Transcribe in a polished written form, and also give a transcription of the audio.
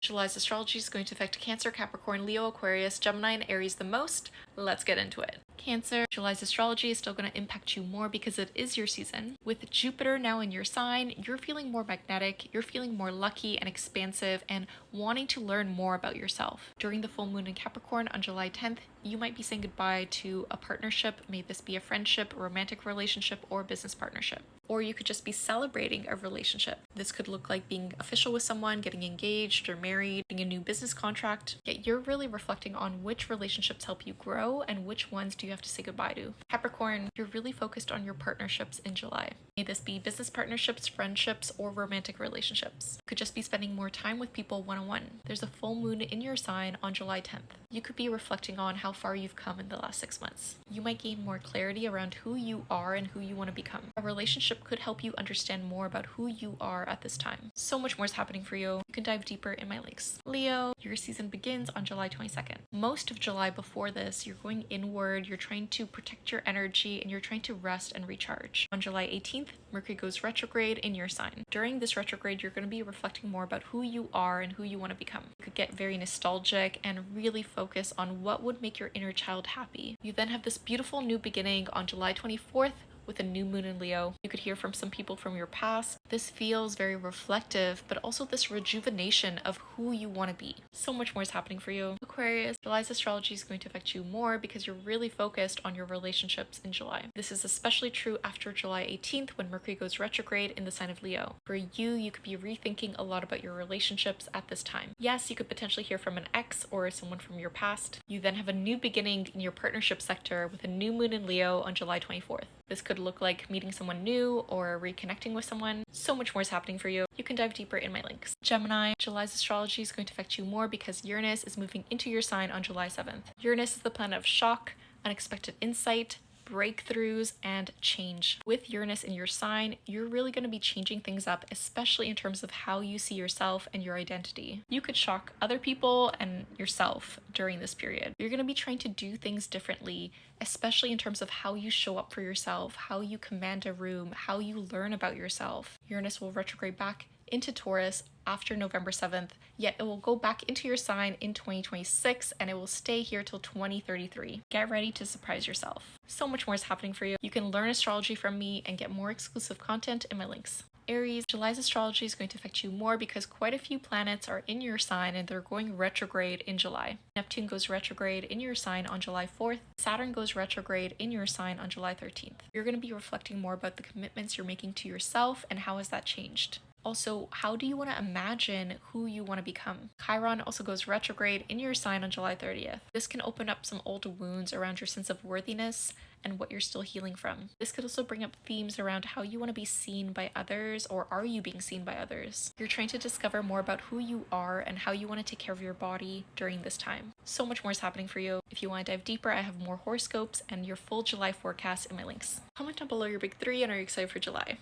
July's astrology is going to affect Cancer, Capricorn, Leo, Aquarius, Gemini, and Aries the most. Let's get into it. Cancer, July's astrology is still going to impact you more because it is your season. With Jupiter now in your sign, you're feeling more magnetic, you're feeling more lucky and expansive and wanting to learn more about yourself. During the full moon in Capricorn on July 10th, you might be saying goodbye to a partnership. May this be a friendship, a romantic relationship, or a business partnership. Or you could just be celebrating a relationship. This could look like being official with someone, getting engaged or married, getting a new business contract. Yet you're really reflecting on which relationships help you grow and which ones do you have to say goodbye to. Capricorn, you're really focused on your partnerships in July. May this be business partnerships, friendships, or romantic relationships. You could just be spending more time with people one-on-one. There's a full moon in your sign on July 10th. You could be reflecting on how far you've come in the last 6 months. You might gain more clarity around who you are and who you want to become. A relationship could help you understand more about who you are at this time. So much more is happening for you. You can dive deeper in my links. Leo, your season begins on July 22nd. Most of July before this, you're going inward, you're trying to protect your energy, and you're trying to rest and recharge. On July 18th, Mercury goes retrograde in your sign. During this retrograde, you're going to be reflecting more about who you are and who you want to become. You could get very nostalgic and really focus on what would make your inner child happy. You then have this beautiful new beginning on July 24th, with a new moon in Leo. You could hear from some people from your past. This feels very reflective, but also this rejuvenation of who you want to be. So much more is happening for you. Aquarius, July's astrology is going to affect you more because you're really focused on your relationships in July. This is especially true after July 18th when Mercury goes retrograde in the sign of Leo. For you could be rethinking a lot about your relationships at this time. Yes, you could potentially hear from an ex or someone from your past. You then have a new beginning in your partnership sector with a new moon in Leo on July 24th. This could look like meeting someone new or reconnecting with someone. So much more is happening for you. You can dive deeper in my links. Gemini, July's astrology is going to affect you more because Uranus is moving into your sign on July 7th. Uranus is the planet of shock, unexpected insight, breakthroughs, and change. With Uranus in your sign, you're really going to be changing things up, especially in terms of how you see yourself and your identity. You could shock other people and yourself during this period. You're going to be trying to do things differently, especially in terms of how you show up for yourself, how you command a room, how you learn about yourself. Uranus will retrograde back into Taurus after November 7th, yet it will go back into your sign in 2026 and it will stay here till 2033. Get ready to surprise yourself. So much more is happening for you. You can learn astrology from me and get more exclusive content in my links. Aries, July's astrology is going to affect you more because quite a few planets are in your sign and they're going retrograde in July. Neptune goes retrograde in your sign on July 4th. Saturn goes retrograde in your sign on July 13th. You're going to be reflecting more about the commitments you're making to yourself and how has that changed. Also, how do you want to imagine who you want to become? Chiron also goes retrograde in your sign on July 30th. This can open up some old wounds around your sense of worthiness and what you're still healing from. This could also bring up themes around how you want to be seen by others, or are you being seen by others? You're trying to discover more about who you are and how you want to take care of your body during this time. So much more is happening for you. If you want to dive deeper, I have more horoscopes and your full July forecast in my links. Comment down below your big three and are you excited for July?